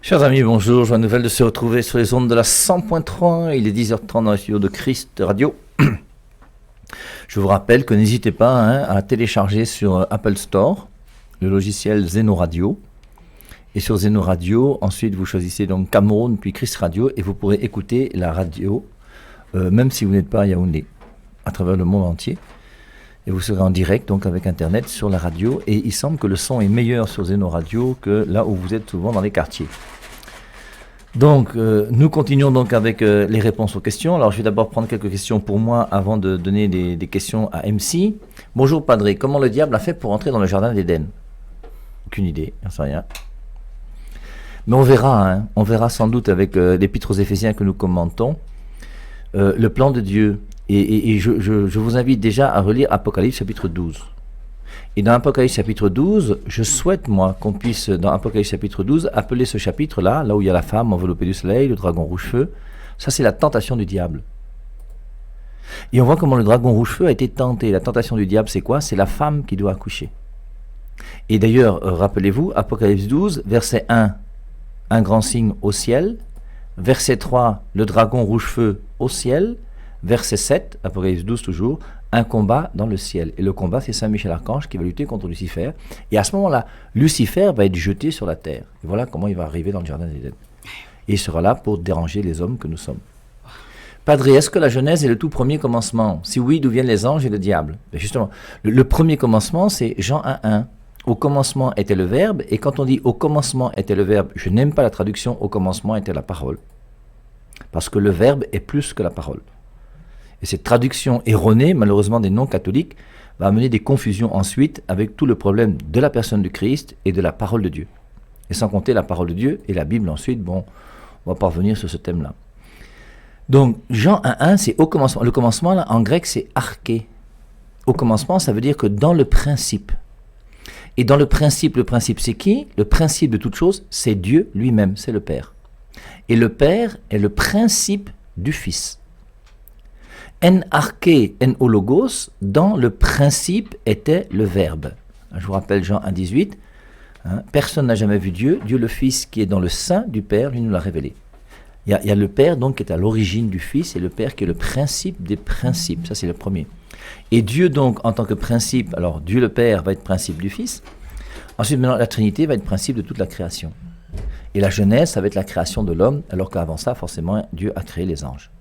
Chers amis, bonjour. Joie nouvelle de se retrouver sur les ondes de la 100.3. Il est 10h30 dans les studios de Christ Radio. Je vous rappelle que n'hésitez pas à télécharger sur Apple Store le logiciel Zeno Radio. Et sur Zeno Radio, ensuite vous choisissez donc Cameroun puis Christ Radio et vous pourrez écouter la radio, même si vous n'êtes pas à Yaoundé, à travers le monde entier. Et vous serez en direct donc avec Internet sur la radio. Et il semble que le son est meilleur sur Zeno Radio que là où vous êtes souvent dans les quartiers. Donc, nous continuons donc avec les réponses aux questions. Alors, je vais d'abord prendre quelques questions pour moi avant de donner des questions à MC. Bonjour, Padre. Comment le diable a fait pour entrer dans le jardin d'Éden? Aucune idée, j'en sais rien. Mais on verra sans doute avec l'Épître aux Éphésiens que nous commentons le plan de Dieu. Et je vous invite déjà à relire Apocalypse chapitre 12. Et dans Apocalypse chapitre 12, je souhaite, moi, qu'on puisse, dans Apocalypse chapitre 12, appeler ce chapitre-là, là où il y a la femme enveloppée du soleil, le dragon rouge-feu, ça c'est la tentation du diable. Et on voit comment le dragon rouge-feu a été tenté. La tentation du diable, c'est quoi? C'est la femme qui doit accoucher. Et d'ailleurs, rappelez-vous, Apocalypse 12, verset 1, un grand signe au ciel. Verset 3, le dragon rouge-feu au ciel. Verset 7, Apocalypse 12 toujours, un combat dans le ciel. Et le combat, c'est Saint Michel Archange qui va lutter contre Lucifer. Et à ce moment-là, Lucifer va être jeté sur la terre. Et voilà comment il va arriver dans le jardin d'Éden. Et il sera là pour déranger les hommes que nous sommes. Padre, est-ce que la Genèse est le tout premier commencement? Si oui, d'où viennent les anges et le diable? Ben justement, le premier commencement, c'est Jean 1.1. Au commencement était le Verbe. Et quand on dit au commencement était le Verbe, je n'aime pas la traduction au commencement était la parole. Parce que le Verbe est plus que la parole. Et cette traduction erronée, malheureusement des non-catholiques, va amener des confusions ensuite avec tout le problème de la personne du Christ et de la parole de Dieu. Et sans compter la parole de Dieu et la Bible ensuite, bon, on va pas revenir sur ce thème-là. Donc, Jean 1.1, c'est au commencement. Le commencement, là, en grec, c'est arché. Au commencement, ça veut dire que dans le principe. Et dans le principe c'est qui? Le principe de toute chose, c'est Dieu lui-même, c'est le Père. Et le Père est le principe du Fils. En arché, en hologos, dans le principe était le Verbe. Je vous rappelle Jean 1.18, personne n'a jamais vu Dieu, Dieu le Fils qui est dans le sein du Père, lui nous l'a révélé. Il y a le Père donc qui est à l'origine du Fils et le Père qui est le principe des principes, ça c'est le premier. Et Dieu donc en tant que principe, alors Dieu le Père va être principe du Fils, ensuite maintenant la Trinité va être principe de toute la création. Et la Genèse, ça va être la création de l'homme, alors qu'avant ça, forcément, Dieu a créé les anges.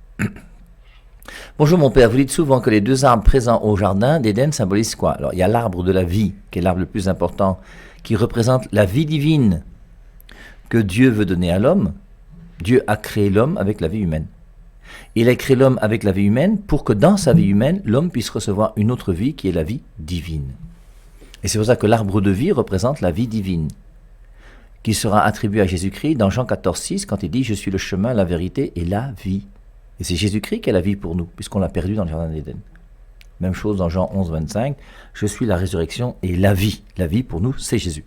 Bonjour mon père, vous dites souvent que les deux arbres présents au jardin d'Éden symbolisent quoi? Alors il y a l'arbre de la vie, qui est l'arbre le plus important, qui représente la vie divine que Dieu veut donner à l'homme. Dieu a créé l'homme avec la vie humaine. Il a créé l'homme avec la vie humaine pour que dans sa vie humaine, l'homme puisse recevoir une autre vie qui est la vie divine. Et c'est pour ça que l'arbre de vie représente la vie divine, qui sera attribuée à Jésus-Christ dans Jean 14,6 quand il dit « Je suis le chemin, la vérité et la vie ». Et c'est Jésus-Christ qui a la vie pour nous, puisqu'on l'a perdu dans le jardin d'Éden. Même chose dans Jean 11,25, je suis la résurrection et la vie. La vie pour nous, c'est Jésus.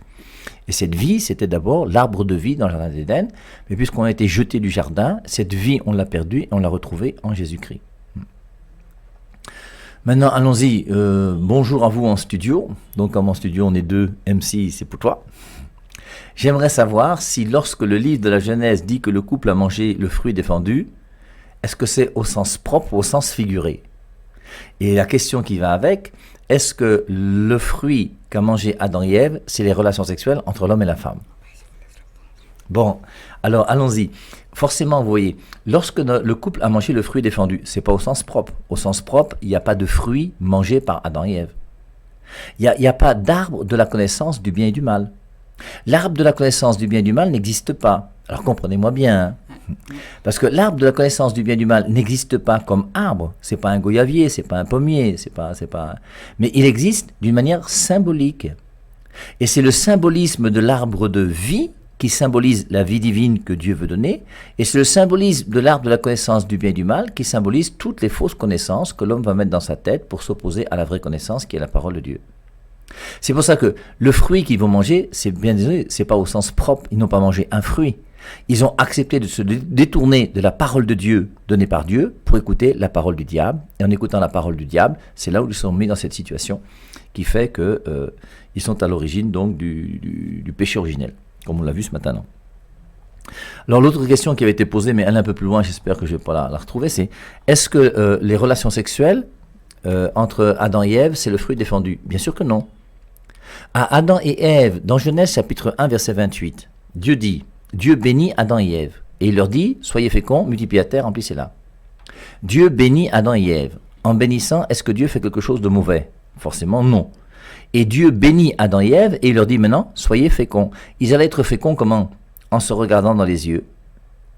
Et cette vie, c'était d'abord l'arbre de vie dans le jardin d'Éden, mais puisqu'on a été jeté du jardin, cette vie, on l'a perdue et on l'a retrouvée en Jésus-Christ. Maintenant, allons-y. Bonjour à vous en studio. Donc, comme en studio, on est deux, MC, c'est pour toi. J'aimerais savoir si lorsque le livre de la Genèse dit que le couple a mangé le fruit défendu, est-ce que c'est au sens propre ou au sens figuré? Et la question qui va avec, est-ce que le fruit qu'a mangé Adam et Ève, c'est les relations sexuelles entre l'homme et la femme? Bon, alors allons-y. Forcément, vous voyez, lorsque le couple a mangé le fruit défendu, c'est pas au sens propre. Au sens propre, il n'y a pas de fruit mangé par Adam et Ève. Il n'y a pas d'arbre de la connaissance du bien et du mal. L'arbre de la connaissance du bien et du mal n'existe pas. Alors comprenez-moi bien, parce que l'arbre de la connaissance du bien et du mal n'existe pas comme arbre. C'est pas un goyavier, c'est pas un pommier, mais il existe d'une manière symbolique. Et c'est le symbolisme de l'arbre de vie qui symbolise la vie divine que Dieu veut donner, et c'est le symbolisme de l'arbre de la connaissance du bien et du mal qui symbolise toutes les fausses connaissances que l'homme va mettre dans sa tête pour s'opposer à la vraie connaissance qui est la parole de Dieu. C'est pour ça que le fruit qu'ils vont manger, c'est bien désolé, c'est pas au sens propre, ils n'ont pas mangé un fruit. Ils ont accepté de se détourner de la parole de Dieu donnée par Dieu pour écouter la parole du diable. Et en écoutant la parole du diable, c'est là où ils sont mis dans cette situation qui fait que ils sont à l'origine donc du péché originel, comme on l'a vu ce matin. Non? Alors l'autre question qui avait été posée, mais elle est un peu plus loin, j'espère que je ne vais pas la retrouver, c'est est-ce que les relations sexuelles entre Adam et Ève, c'est le fruit défendu? Bien sûr que non. À Adam et Ève, dans Genèse chapitre 1, verset 28, Dieu bénit Adam et Ève, et il leur dit, soyez féconds, multipliez la terre, remplissez-la. Dieu bénit Adam et Ève. En bénissant, est-ce que Dieu fait quelque chose de mauvais? Forcément non. Et Dieu bénit Adam et Ève, et il leur dit maintenant, soyez féconds. Ils allaient être féconds comment? En se regardant dans les yeux,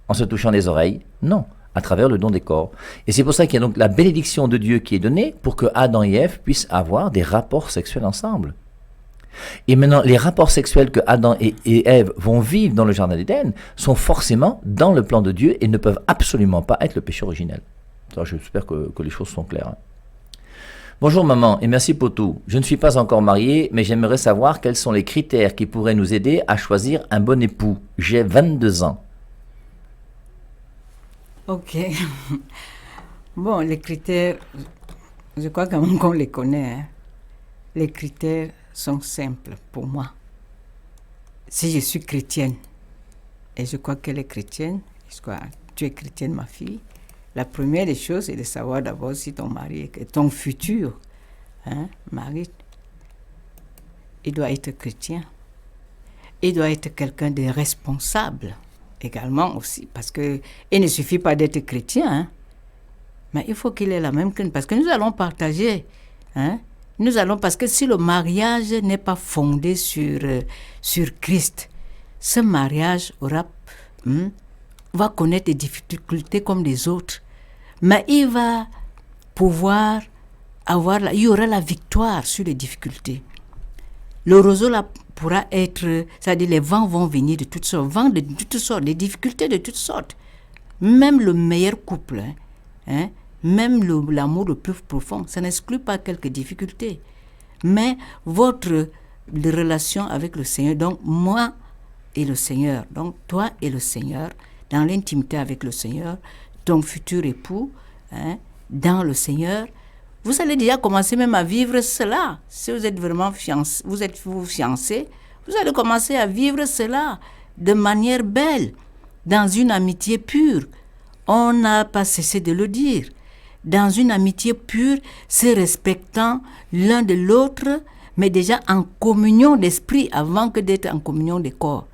en se touchant les oreilles? Non, à travers le don des corps. Et c'est pour ça qu'il y a donc la bénédiction de Dieu qui est donnée pour que Adam et Ève puissent avoir des rapports sexuels ensemble. Et maintenant, les rapports sexuels que Adam et Ève vont vivre dans le jardin d'Éden sont forcément dans le plan de Dieu et ne peuvent absolument pas être le péché originel. Alors, j'espère que les choses sont claires. Bonjour maman et merci pour tout. Je ne suis pas encore marié, mais j'aimerais savoir quels sont les critères qui pourraient nous aider à choisir un bon époux. J'ai 22 ans. Ok. Bon, les critères, je crois quand même qu'on les connaît. Hein. Les critères sont simples pour moi. Si je suis chrétienne, et je crois qu'elle est chrétienne, je crois que tu es chrétienne, ma fille, la première des choses, c'est de savoir d'abord si ton mari, ton futur mari, il doit être chrétien. Il doit être quelqu'un de responsable également aussi, parce qu'il ne suffit pas d'être chrétien, hein, mais il faut qu'il ait la même crainte, parce que nous allons partager, parce que si le mariage n'est pas fondé sur Christ, ce mariage va connaître des difficultés comme les autres, mais il va pouvoir il y aura la victoire sur les difficultés. Le roseau là pourra être, c'est-à-dire les vents vont venir de toutes sortes, vents de toutes sortes, des difficultés de toutes sortes. Même le meilleur couple, même l'amour le plus profond, ça n'exclut pas quelques difficultés. Mais votre relation avec le Seigneur, donc moi et le Seigneur, donc toi et le Seigneur, dans l'intimité avec le Seigneur, ton futur époux, dans le Seigneur, vous allez déjà commencer même à vivre cela. Si vous êtes vraiment fiancé, vous êtes fiancé, vous allez commencer à vivre cela de manière belle, dans une amitié pure. On n'a pas cessé de le dire. Dans une amitié pure, se respectant l'un de l'autre, mais déjà en communion d'esprit avant que d'être en communion de corps.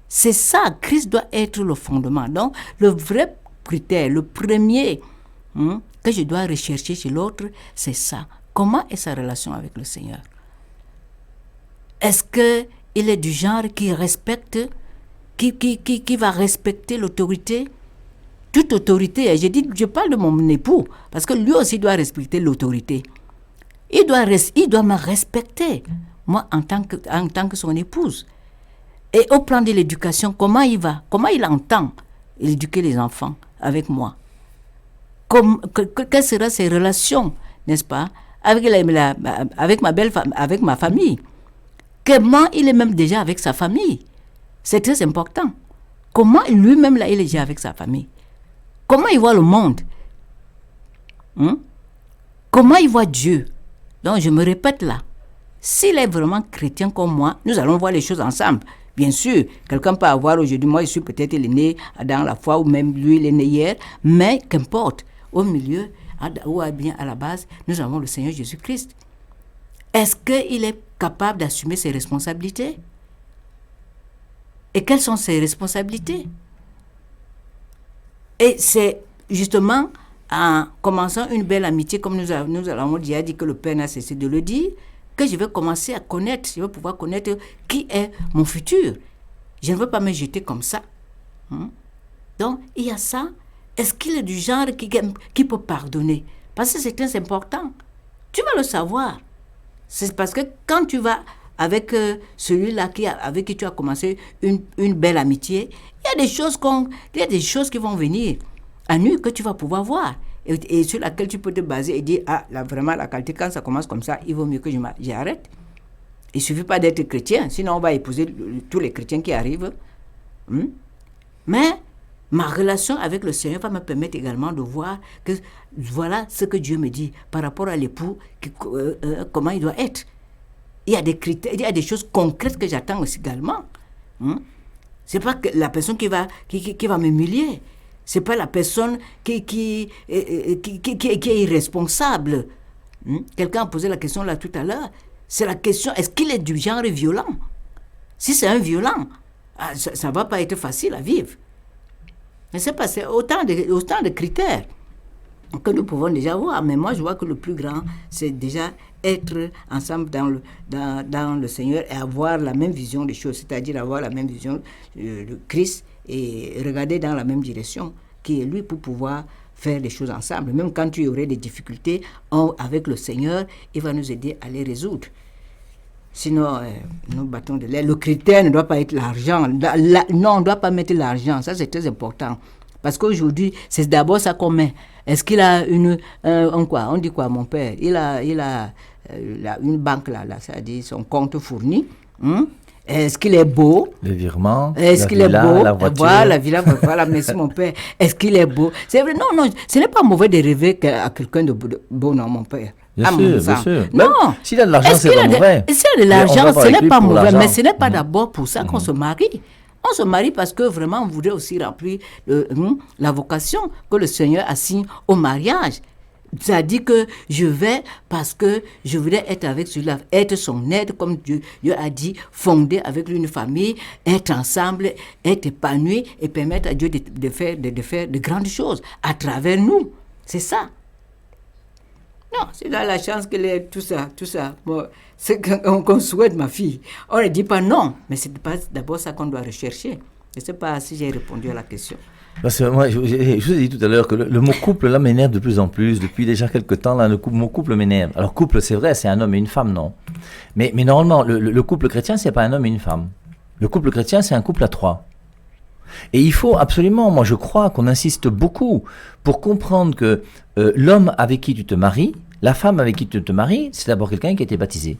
C'est ça, Christ doit être le fondement. Donc, le vrai critère, le premier que je dois rechercher chez l'autre, c'est ça. Comment est sa relation avec le Seigneur? Est-ce qu'il est du genre qui respecte, qui va respecter l'autorité? Toute autorité, je parle de mon époux, parce que lui aussi doit respecter l'autorité. Il doit me respecter, moi, en tant que son épouse. Et au plan de l'éducation, comment il entend éduquer les enfants avec moi? Quelles seront ses relations, n'est-ce pas, avec ma belle-femme, avec ma famille? Comment il est même déjà avec sa famille? C'est très important. Comment lui-même, là, il est déjà avec sa famille? Comment il voit le monde? Comment il voit Dieu? Donc, je me répète là. S'il est vraiment chrétien comme moi, nous allons voir les choses ensemble. Bien sûr, quelqu'un peut avoir aujourd'hui, moi je suis peut-être né dans la foi, ou même lui il est né hier, mais qu'importe, au milieu, ou bien à la base, nous avons le Seigneur Jésus-Christ. Est-ce qu'il est capable d'assumer ses responsabilités? Et quelles sont ses responsabilités? Et c'est justement en commençant une belle amitié, comme nous avons déjà dit que le Père n'a cessé de le dire, que je vais commencer à connaître, je vais pouvoir connaître qui est mon futur. Je ne veux pas me jeter comme ça. Donc, il y a ça. Est-ce qu'il est du genre qui peut pardonner? Parce que c'est très important. Tu vas le savoir. C'est parce que quand tu vas avec celui-là avec qui tu as commencé une belle amitié, il y a des choses qui vont venir à nu que tu vas pouvoir voir. Et sur laquelle tu peux te baser et dire, là, vraiment, la qualité, quand ça commence comme ça, il vaut mieux que j'arrête. Il ne suffit pas d'être chrétien, sinon on va épouser tous les chrétiens qui arrivent. Mais ma relation avec le Seigneur va me permettre également de voir que voilà ce que Dieu me dit par rapport à l'époux, comment il doit être. Il y a des critères, il y a des choses concrètes que j'attends aussi également. C'est pas que la personne qui va m'humilier. C'est pas la personne qui est irresponsable. Quelqu'un a posé la question là tout à l'heure. C'est la question, est-ce qu'il est du genre violent? Si c'est un violent, ça va pas être facile à vivre. Mais c'est pas, c'est autant de critères que nous pouvons déjà voir. Mais moi, je vois que le plus grand, c'est déjà être ensemble dans le Seigneur et avoir la même vision des choses, c'est-à-dire avoir la même vision de Christ et regarder dans la même direction qui est lui pour pouvoir faire les choses ensemble. Même quand tu aurais des difficultés avec le Seigneur, il va nous aider à les résoudre. Sinon, nous battons de l'air. Le critère ne doit pas être l'argent. Non, on ne doit pas mettre l'argent. Ça, c'est très important. Parce qu'aujourd'hui, c'est d'abord ça qu'on met. Est-ce qu'il a on dit quoi, mon père? Il a une banque là, c'est-à-dire son compte fourni. Est-ce qu'il est beau? Les virements, est-ce qu'il est beau? La voiture. Voilà, la villa, voilà, merci mon père. Est-ce qu'il est beau? C'est vrai, non, ce n'est pas mauvais de rêver à quelqu'un de beau, non, mon père. Bien sûr. Non. S'il a de l'argent, c'est pas mauvais. S'il a de l'argent, ce n'est pas mauvais, mais ce n'est pas d'abord pour ça qu'on se marie. On se marie parce que vraiment, on voudrait aussi remplir la vocation que le Seigneur assigne au mariage. Ça dit que je vais parce que je voudrais être avec celui-là, être son aide, comme Dieu a dit, fonder avec lui une famille, être ensemble, être épanoui et permettre à Dieu de faire de grandes choses à travers nous. C'est ça. Non, c'est a la chance qu'elle ait tout ça. Bon, c'est qu'on souhaite ma fille. On ne dit pas non, mais c'est pas d'abord ça qu'on doit rechercher. Je ne sais pas si j'ai répondu à la question. Parce que moi, je vous ai dit tout à l'heure que le mot couple, là, m'énerve de plus en plus. Depuis déjà quelques temps, là, le mot couple m'énerve. Alors, couple, c'est vrai, c'est un homme et une femme, non. Mais normalement, le couple chrétien, c'est pas un homme et une femme. Le couple chrétien, c'est un couple à trois. Et il faut absolument, moi je crois qu'on insiste beaucoup pour comprendre que l'homme avec qui tu te maries, la femme avec qui tu te maries, c'est d'abord quelqu'un qui a été baptisé.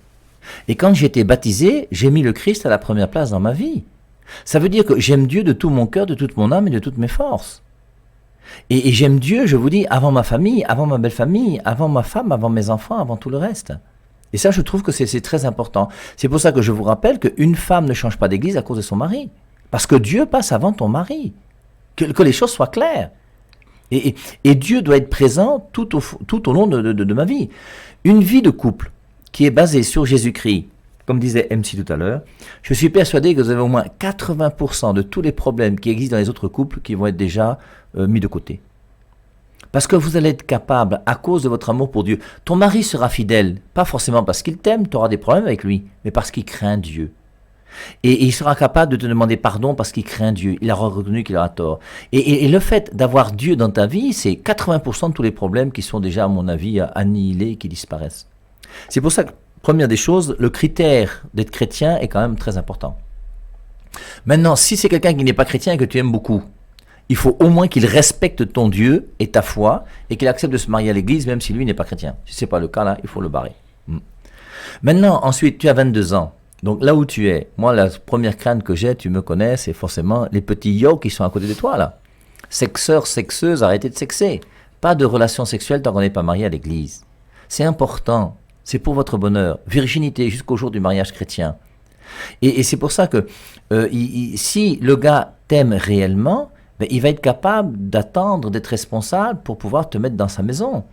Et quand j'ai été baptisé, j'ai mis le Christ à la première place dans ma vie. Ça veut dire que j'aime Dieu de tout mon cœur, de toute mon âme et de toutes mes forces. Et j'aime Dieu, je vous dis, avant ma famille, avant ma belle famille, avant ma femme, avant mes enfants, avant tout le reste. Et ça, je trouve que c'est très important. C'est pour ça que je vous rappelle qu'une femme ne change pas d'église à cause de son mari. Parce que Dieu passe avant ton mari. Que les choses soient claires. Et Dieu doit être présent tout au long de ma vie. Une vie de couple qui est basée sur Jésus-Christ, comme disait MC tout à l'heure, je suis persuadé que vous avez au moins 80% de tous les problèmes qui existent dans les autres couples qui vont être déjà mis de côté. Parce que vous allez être capable, à cause de votre amour pour Dieu, ton mari sera fidèle, pas forcément parce qu'il t'aime, tu auras des problèmes avec lui, mais parce qu'il craint Dieu. Et il sera capable de te demander pardon parce qu'il craint Dieu, il aura reconnu qu'il aura tort. Et le fait d'avoir Dieu dans ta vie, c'est 80% de tous les problèmes qui sont déjà, à mon avis, annihilés et qui disparaissent. C'est pour ça que, première des choses, le critère d'être chrétien est quand même très important. Maintenant, si c'est quelqu'un qui n'est pas chrétien et que tu aimes beaucoup, il faut au moins qu'il respecte ton Dieu et ta foi et qu'il accepte de se marier à l'église même si lui n'est pas chrétien. Si ce n'est pas le cas, là, il faut le barrer. Maintenant, ensuite, tu as 22 ans. Donc là où tu es, moi la première crainte que j'ai, tu me connais, c'est forcément les petits yo qui sont à côté de toi là. Sexeurs, sexeuses, arrêtez de sexer. Pas de relation sexuelle tant qu'on n'est pas marié à l'église. C'est important, c'est pour votre bonheur. Virginité jusqu'au jour du mariage chrétien. Et c'est pour ça que si le gars t'aime réellement, ben, il va être capable d'attendre, d'être responsable pour pouvoir te mettre dans sa maison.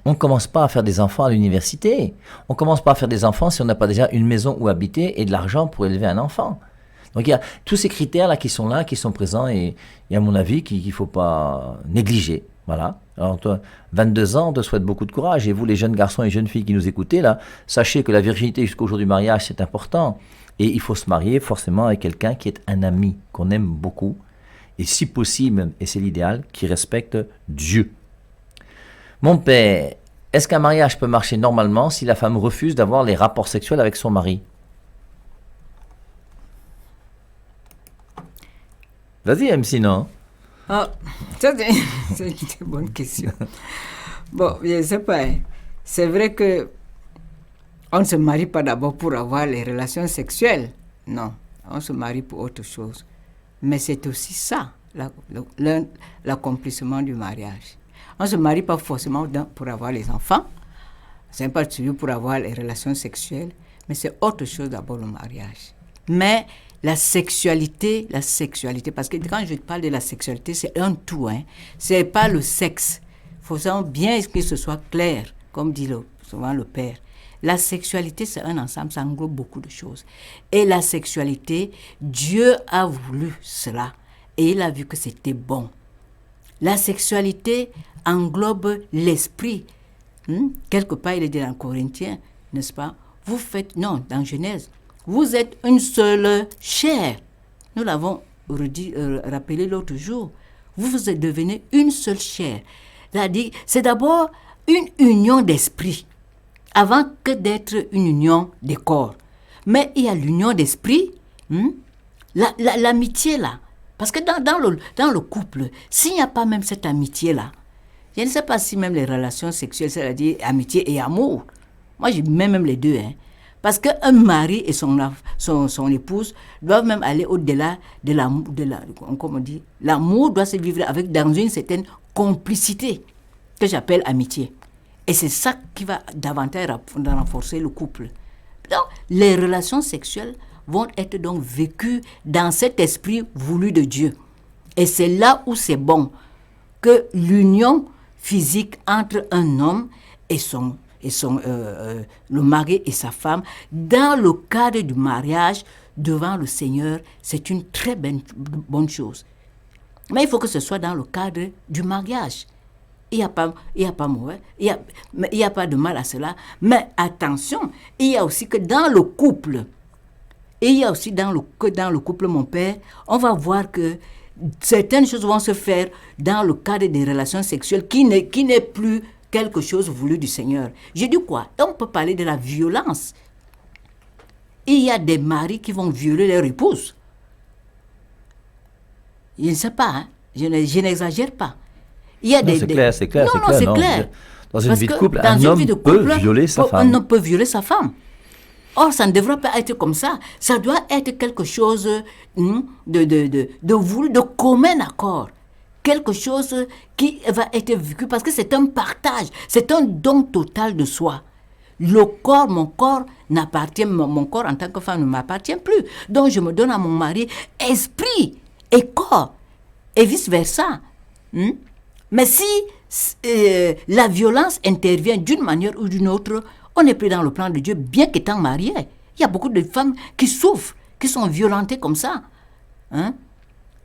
On ne commence pas à faire des enfants à l'université. On ne commence pas à faire des enfants si on n'a pas déjà une maison où habiter et de l'argent pour élever un enfant. Donc il y a tous ces critères-là, qui sont présents et à mon avis qu'il ne faut pas négliger. Voilà. Alors toi, 22 ans, on te souhaite beaucoup de courage. Et vous, les jeunes garçons et jeunes filles qui nous écoutez, là, sachez que la virginité jusqu'au jour du mariage, c'est important. Et il faut se marier forcément avec quelqu'un qui est un ami, qu'on aime beaucoup. Et si possible, et c'est l'idéal, qui respecte Dieu. Mon père, est-ce qu'un mariage peut marcher normalement si la femme refuse d'avoir les rapports sexuels avec son mari? Vas-y, MC, non? Ah, ça c'est une bonne question. Bon, je ne sais pas. C'est vrai que on ne se marie pas d'abord pour avoir les relations sexuelles. Non, on se marie pour autre chose. Mais c'est aussi ça, l'accomplissement du mariage. On ne se marie pas forcément pour avoir les enfants, c'est pas celui pour avoir les relations sexuelles, mais c'est autre chose d'abord le mariage. Mais la sexualité, parce que quand je parle de la sexualité, c'est un tout, hein. C'est pas le sexe. Il faut bien que ce soit clair, comme dit souvent le père. La sexualité, c'est un ensemble, ça englobe beaucoup de choses. Et la sexualité, Dieu a voulu cela. Et il a vu que c'était bon. La sexualité englobe l'esprit. Quelque part, il est dit dans Corinthiens, n'est-ce pas? Dans Genèse, vous êtes une seule chair. Nous l'avons rappelé l'autre jour. Vous êtes devenus une seule chair. C'est-à-dire, c'est d'abord une union d'esprit, avant que d'être une union des corps. Mais il y a l'union d'esprit, l'amitié là. Parce que dans le couple, s'il n'y a pas même cette amitié-là, je ne sais pas si même les relations sexuelles, c'est-à-dire amitié et amour, moi je mets même les deux, hein. Parce qu'un mari et son épouse doivent même aller au-delà comme on dit, l'amour doit se vivre dans une certaine complicité que j'appelle amitié. Et c'est ça qui va davantage renforcer le couple. Donc, les relations sexuelles vont être donc vécues dans cet esprit voulu de Dieu. Et c'est là où c'est bon que l'union physique entre un homme et le mari et sa femme, dans le cadre du mariage, devant le Seigneur, c'est une très bonne chose. Mais il faut que ce soit dans le cadre du mariage. Il n'y a pas de mal à cela. Mais attention, il y a aussi que dans le couple, mon père, on va voir que certaines choses vont se faire dans le cadre des relations sexuelles qui n'est plus quelque chose voulu du Seigneur. Je dis quoi? On peut parler de la violence. Il y a des maris qui vont violer leur épouse. Je ne sais pas, hein? Je n'exagère pas. Il y a c'est clair. C'est clair. Dans une vie de couple, un homme peut violer sa femme. Un homme peut violer sa femme. Or, ça ne devrait pas être comme ça. Ça doit être quelque chose de voulu, de commun accord. Quelque chose qui va être vécu parce que c'est un partage, c'est un don total de soi. Mon corps mon corps en tant que femme ne m'appartient plus. Donc, je me donne à mon mari esprit et corps, et vice-versa. Mais si la violence intervient d'une manière ou d'une autre, on n'est plus dans le plan de Dieu, bien qu'étant marié. Il y a beaucoup de femmes qui souffrent, qui sont violentées comme ça.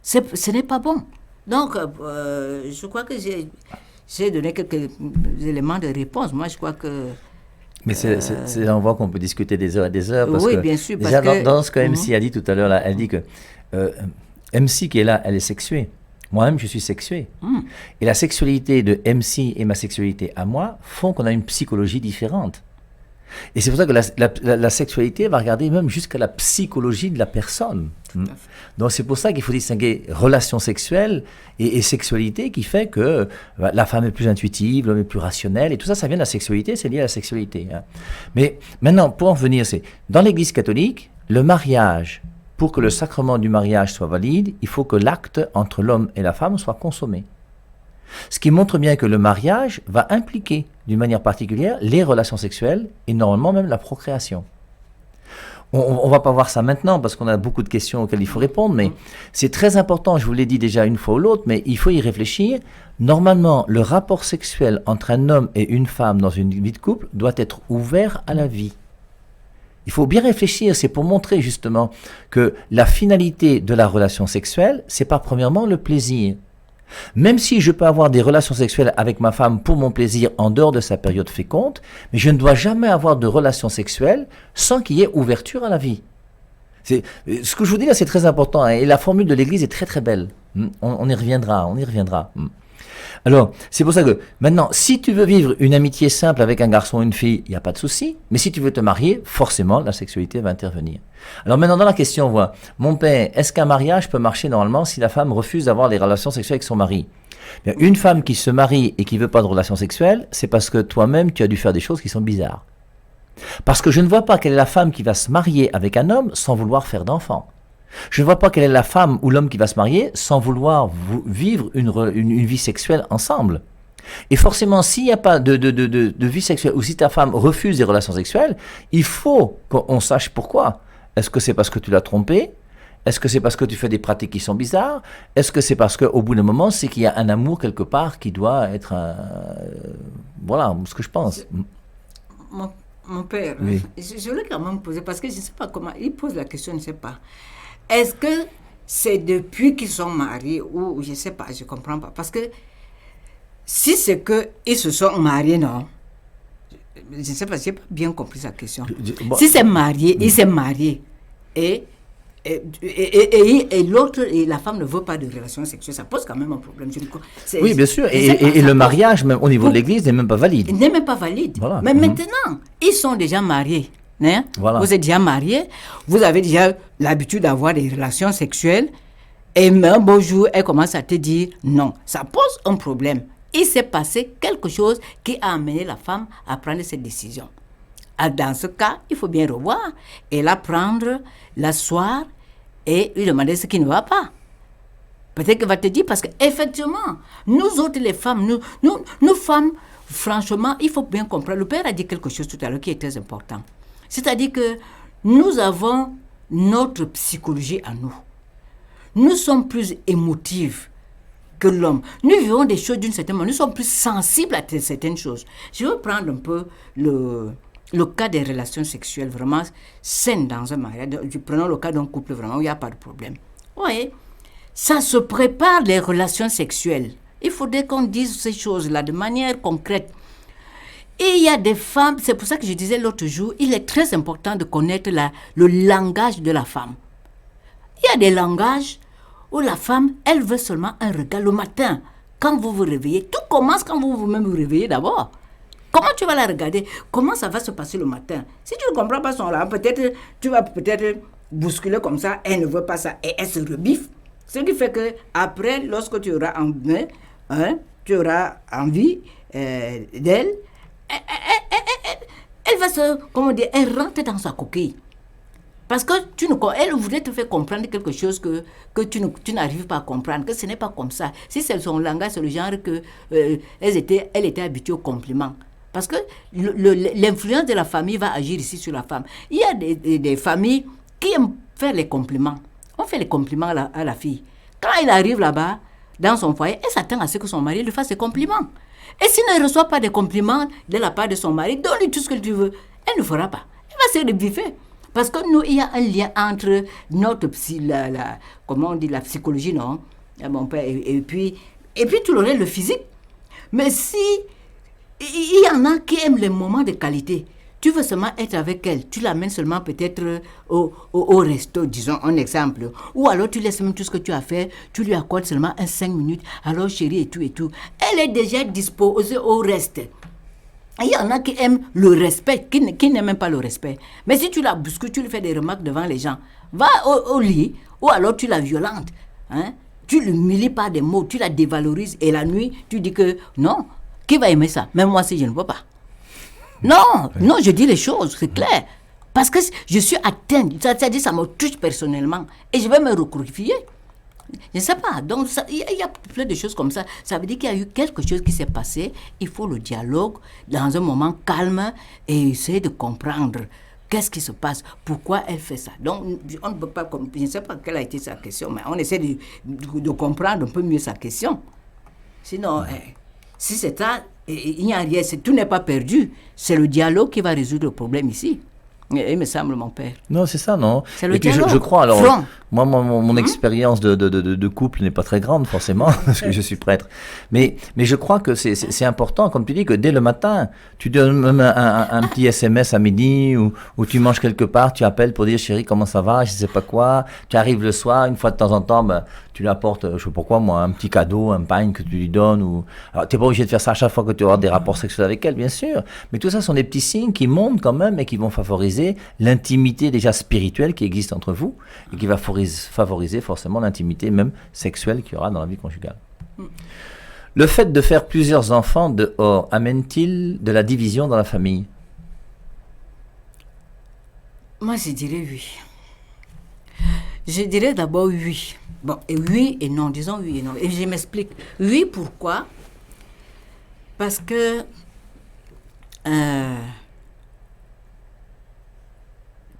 Ce n'est pas bon. Donc, je crois que j'ai donné quelques éléments de réponse. Moi, je crois que... Mais on voit qu'on peut discuter des heures et des heures. Parce oui, que, bien sûr. Déjà, dans ce que MC a dit tout à l'heure, là, elle dit que MC qui est là, elle est sexuée. Moi-même, je suis sexué. Et la sexualité de MC et ma sexualité à moi font qu'on a une psychologie différente. Et c'est pour ça que la sexualité va regarder même jusqu'à la psychologie de la personne. Donc c'est pour ça qu'il faut distinguer relation sexuelle et sexualité, qui fait que la femme est plus intuitive, l'homme est plus rationnel, et tout ça, ça vient de la sexualité, c'est lié à la sexualité. Mais maintenant, pour en venir, c'est dans l'Église catholique, le mariage, pour que le sacrement du mariage soit valide, il faut que l'acte entre l'homme et la femme soit consommé. Ce qui montre bien que le mariage va impliquer d'une manière particulière les relations sexuelles et normalement même la procréation. On ne va pas voir ça maintenant parce qu'on a beaucoup de questions auxquelles il faut répondre, mais c'est très important, je vous l'ai dit déjà une fois ou l'autre, mais il faut y réfléchir. Normalement, le rapport sexuel entre un homme et une femme dans une vie de couple doit être ouvert à la vie. Il faut bien réfléchir, c'est pour montrer justement que la finalité de la relation sexuelle, c'est pas premièrement le plaisir. Même si je peux avoir des relations sexuelles avec ma femme pour mon plaisir en dehors de sa période féconde, mais je ne dois jamais avoir de relations sexuelles sans qu'il y ait ouverture à la vie. Ce que je vous dis là, c'est très important, hein, et la formule de l'Église est très très belle. On y reviendra. Alors, c'est pour ça que maintenant, si tu veux vivre une amitié simple avec un garçon ou une fille, il n'y a pas de souci. Mais si tu veux te marier, forcément, la sexualité va intervenir. Alors maintenant, dans la question, on voit, mon père, est-ce qu'un mariage peut marcher normalement si la femme refuse d'avoir des relations sexuelles avec son mari? Bien, une femme qui se marie et qui ne veut pas de relations sexuelles, c'est parce que toi-même, tu as dû faire des choses qui sont bizarres. Parce que je ne vois pas quelle est la femme qui va se marier avec un homme sans vouloir faire d'enfant. Je ne vois pas quelle est la femme ou l'homme qui va se marier sans vouloir vivre une vie sexuelle ensemble. Et forcément, s'il n'y a pas de vie sexuelle, ou si ta femme refuse des relations sexuelles, il faut qu'on sache pourquoi. Est-ce que c'est parce que tu l'as trompée? Est-ce que c'est parce que tu fais des pratiques qui sont bizarres? Est-ce que c'est parce qu'au bout d'un moment, c'est qu'il y a un amour quelque part qui doit être voilà, ce que je pense. Mon père, Oui. je voulais quand même poser, parce que je ne sais pas comment, il pose la question, je ne sais pas. Est-ce que c'est depuis qu'ils sont mariés ou je ne sais pas, je ne comprends pas. Parce que si c'est qu'ils se sont mariés, non, je ne sais pas, je n'ai pas bien compris sa question. Bon, Si c'est marié, il s'est marié et l'autre, et la femme ne veut pas de relation sexuelle, ça pose quand même un problème. oui, bien sûr. je sais pas, Et ça le pose- mariage, même au niveau de l'Église, n'est même pas valide. il n'est même pas valide. Voilà. Mais maintenant, ils sont déjà mariés. Hein? Voilà. Vous êtes déjà mariés, vous avez déjà l'habitude d'avoir des relations sexuelles, et un beau jour, elle commence à te dire non. Ça pose un problème. Il s'est passé quelque chose qui a amené la femme à prendre cette décision. Dans ce cas, il faut bien revoir et la prendre, l'asseoir et lui demander ce qui ne va pas. Peut-être qu'elle va te dire, parce qu'effectivement, nous autres les femmes, nous femmes, franchement, il faut bien comprendre. Le père a dit quelque chose tout à l'heure qui est très important. C'est-à-dire que nous avons notre psychologie à nous. Nous sommes plus émotives que l'homme. Nous vivons des choses d'une certaine manière. Nous sommes plus sensibles à certaines choses. Je vais prendre un peu le cas des relations sexuelles vraiment saines dans un mariage. Prenons le cas d'un couple vraiment où il n'y a pas de problème. Oui, ça se prépare les relations sexuelles. Il faudrait qu'on dise ces choses-là de manière concrète. Et il y a des femmes, c'est pour ça que je disais l'autre jour, il est très important de connaître le langage de la femme. Il y a des langages où la femme, elle veut seulement un regard le matin. Quand vous vous réveillez, tout commence quand vous vous-même vous réveillez d'abord. Comment tu vas la regarder? Comment ça va se passer le matin? Si tu ne comprends pas son langage, peut-être tu vas peut-être bousculer comme ça, elle ne veut pas ça et elle se rebiffe. Ce qui fait que après, lorsque tu auras envie, d'elle, elle va elle rentre dans sa coquille. Parce que elle voudrait te faire comprendre quelque chose que tu n'arrives pas à comprendre, que ce n'est pas comme ça. Si c'est son langage, c'est le genre que elle était habituée au compliment. Parce que l'influence de la famille va agir ici sur la femme. Il y a des familles qui aiment faire les compliments. On fait les compliments à la fille. Quand elle arrive là-bas, dans son foyer, elle s'attend à ce que son mari lui fasse des compliments. Et s'il ne reçoit pas des compliments de la part de son mari, donne-lui tout ce que tu veux. Elle ne fera pas. Elle va se rebiffer. Parce que nous, il y a un lien entre notre comment on dit, la psychologie, non? Mon père, et puis tout le reste, le physique. Mais si il y en a qui aiment les moments de qualité, tu veux seulement être avec elle, tu l'amènes seulement peut-être au resto, disons un exemple. Ou alors tu laisses même tout ce que tu as fait, tu lui accordes seulement 5 minutes, alors chérie et tout. Elle est déjà disposée au reste. Il y en a qui aiment le respect, qui n'aiment même pas le respect. Mais si tu la bouscules, tu lui fais des remarques devant les gens, va au lit, ou alors tu la violentes. Hein? Tu l'humilies par des mots, tu la dévalorises, et la nuit, tu dis que non, qui va aimer ça? Même moi si je ne peux pas. Non, je dis les choses, c'est clair. Parce que je suis atteinte, c'est-à-dire ça me touche personnellement, et je vais me recrufier. Je ne sais pas. Donc, il y a plein de choses comme ça. Ça veut dire qu'il y a eu quelque chose qui s'est passé. Il faut le dialogue dans un moment calme et essayer de comprendre qu'est-ce qui se passe, pourquoi elle fait ça. Donc, on ne peut pas... Je ne sais pas quelle a été sa question, mais on essaie de comprendre un peu mieux sa question. Sinon, si c'est ça, il n'y a rien. Tout n'est pas perdu. C'est le dialogue qui va résoudre le problème ici. Il me semble, mon père. Non, c'est ça, non. C'est le Et puis dialogue. je crois, alors, Franc. moi, mon expérience de couple n'est pas très grande, forcément, parce que je suis prêtre. Mais je crois que c'est important, comme tu dis, que dès le matin, tu donnes même un petit SMS à midi, ou tu manges quelque part, tu appelles pour dire, chérie, comment ça va, je sais pas quoi. Tu arrives le soir, une fois de temps en temps, tu lui apportes, je sais pas quoi, moi, un petit cadeau, un pain que tu lui donnes. Alors, tu n'es pas obligé de faire ça à chaque fois que tu auras des rapports sexuels avec elle, bien sûr. Mais tout ça sont des petits signes qui montrent quand même et qui vont favoriser l'intimité déjà spirituelle qui existe entre vous et qui va favoriser forcément l'intimité même sexuelle qu'il y aura dans la vie conjugale. Le fait de faire plusieurs enfants dehors amène-t-il de la division dans la famille? Moi, je dirais oui. Je dirais d'abord oui. Bon, et oui et non, disons oui et non. Et je m'explique. Oui, pourquoi? Parce que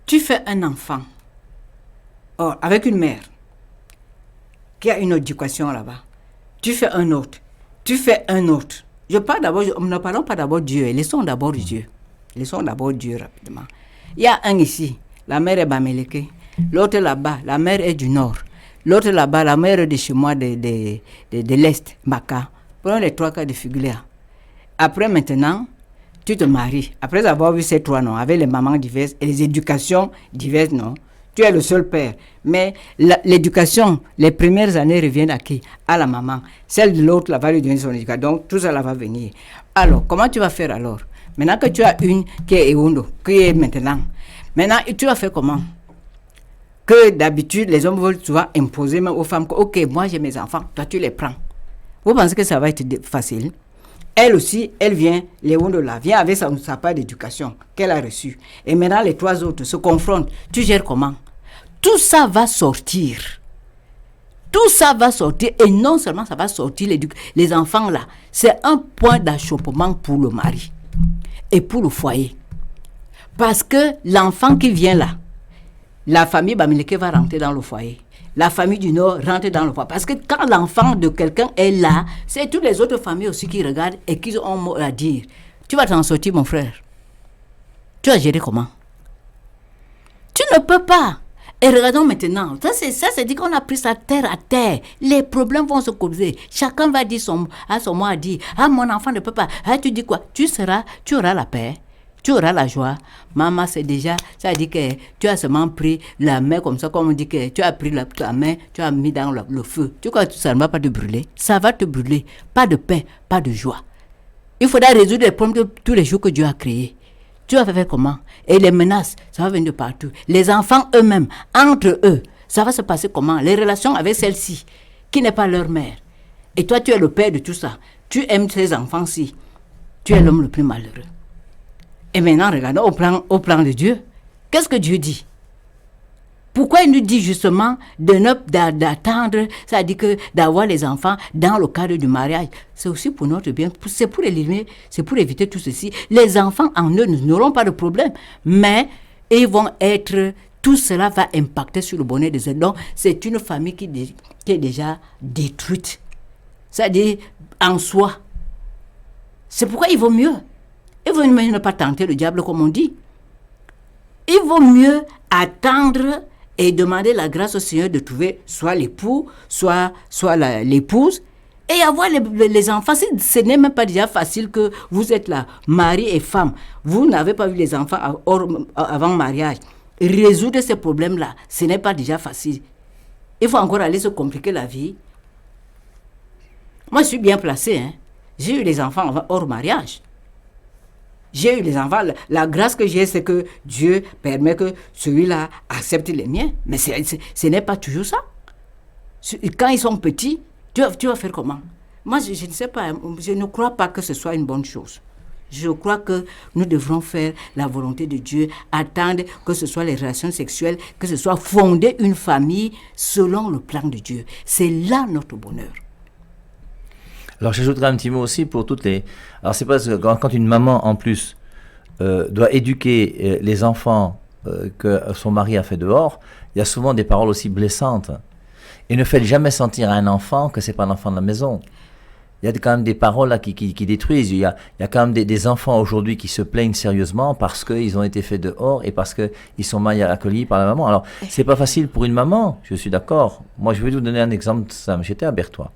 tu fais un enfant. Or, avec une mère qui a une éducation là-bas, tu fais un autre. Je parle d'abord, ne parlons pas d'abord Dieu, laissons d'abord Dieu. Laissons d'abord Dieu rapidement. Il y a un ici, la mère est Bamileke. L'autre là-bas, la mère est du nord. L'autre là-bas, la mère est de chez moi, de l'est, Baka. Prenons les 3 cas de figure là. Après maintenant, tu te maries. Après avoir vu ces 3 noms, avec les mamans diverses et les éducations diverses, non. Tu es le seul père. Mais l'éducation, les premières années reviennent à qui? À la maman. Celle de l'autre, va lui donner son éducation. Donc, tout ça là va venir. Alors, comment tu vas faire alors? Maintenant que tu as une qui est Ewondo, qui est maintenant. Maintenant, tu vas faire comment? Que d'habitude, les hommes veulent souvent imposer même aux femmes que, ok, moi j'ai mes enfants, toi tu les prends. Vous pensez que ça va être facile? Elle aussi, elle vient, Léondo là, vient avec sa part d'éducation qu'elle a reçue. Et maintenant, les 3 autres se confrontent. Tu gères comment? Tout ça va sortir. Tout ça va sortir. Et non seulement ça va sortir, les enfants là, c'est un point d'achoppement pour le mari et pour le foyer. Parce que l'enfant qui vient là, la famille Bamileke va rentrer dans le foyer. La famille du Nord rentre dans le foyer. Parce que quand l'enfant de quelqu'un est là, c'est toutes les autres familles aussi qui regardent et qui ont un mot à dire. Tu vas t'en sortir, mon frère. Tu vas gérer comment? Tu ne peux pas. Et regardons maintenant. Ça, c'est dit qu'on a pris ça terre à terre. Les problèmes vont se causer. Chacun va dire son mot à dire. Ah, mon enfant ne peut pas. Ah, tu dis quoi? Tu auras la paix. Tu auras la joie. Maman, c'est déjà, ça dit que tu as seulement pris la main comme ça, comme on dit que tu as pris ta main, tu as mis dans le feu. Tu crois que ça ne va pas te brûler? Ça va te brûler. Pas de paix, pas de joie. Il faudra résoudre les problèmes de tous les jours que Dieu a créés. Tu vas faire comment? Et les menaces, ça va venir de partout. Les enfants eux-mêmes, entre eux, ça va se passer comment? Les relations avec celle-ci, qui n'est pas leur mère. Et toi, tu es le père de tout ça. Tu aimes ces enfants-ci. Tu es l'homme le plus malheureux. Et maintenant, regardons au plan de Dieu. Qu'est-ce que Dieu dit? Pourquoi il nous dit justement d'attendre, c'est-à-dire que d'avoir les enfants dans le cadre du mariage? C'est aussi pour notre bien, c'est pour éliminer, c'est pour éviter tout ceci. Les enfants en eux n'auront pas de problème, mais ils vont être, tout cela va impacter sur le bonheur des autres. Donc, c'est une famille qui est déjà détruite. C'est-à-dire, en soi. C'est pourquoi il vaut mieux ne pas tenter le diable comme on dit. Il vaut mieux attendre et demander la grâce au Seigneur de trouver soit l'époux, soit l'épouse et avoir les enfants. Ce n'est même pas déjà facile que vous êtes là, mari et femme. Vous n'avez pas vu les enfants avant mariage. Résoudre ces problèmes-là, ce n'est pas déjà facile. Il faut encore aller se compliquer la vie. Moi, je suis bien placé. Hein. J'ai eu les enfants hors mariage. J'ai eu les enfants. La grâce que j'ai, c'est que Dieu permet que celui-là accepte les miens. Mais ce n'est pas toujours ça. Quand ils sont petits, tu vas faire comment? Moi, je ne sais pas. Je ne crois pas que ce soit une bonne chose. Je crois que nous devrons faire la volonté de Dieu, attendre que ce soit les relations sexuelles, que ce soit fonder une famille selon le plan de Dieu. C'est là notre bonheur. Alors j'ajouterai un petit mot aussi pour toutes les... Alors c'est parce que quand une maman en plus doit éduquer les enfants que son mari a fait dehors, il y a souvent des paroles aussi blessantes. Et ne faites jamais sentir à un enfant que c'est pas un enfant de la maison. Il y a quand même des paroles là qui détruisent. Il y a quand même des enfants aujourd'hui qui se plaignent sérieusement parce qu'ils ont été faits dehors et parce qu'ils sont mal accueillis par la maman. Alors c'est pas facile pour une maman, je suis d'accord. Moi je vais vous donner un exemple de ça. J'étais à Berthois.